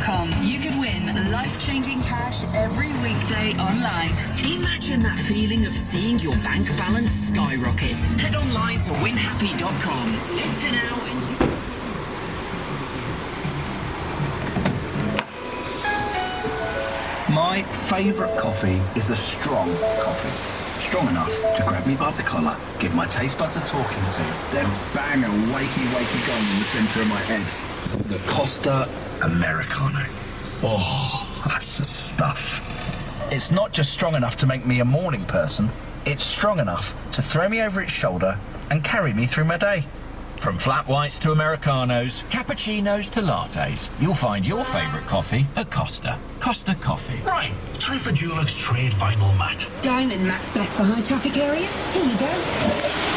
VK19.com. You could win life-changing cash every weekday online. Imagine that feeling of seeing your bank balance skyrocket. Head online to winhappy.com. Enter now and My favourite coffee is a strong coffee. Strong enough to grab me by the collar, give my taste buds a talking to, then bang a wakey gong in the centre of my head. The Costa Americano. Oh, that's the stuff. It's not just strong enough to make me a morning person, it's strong enough to throw me over its shoulder and carry me through my day. From flat whites to Americanos, cappuccinos to lattes, you'll find your favourite coffee at Costa. Costa Coffee. Right, time for Dulux Trade Vinyl Mat. Diamond mat's best for high traffic areas. Here you go.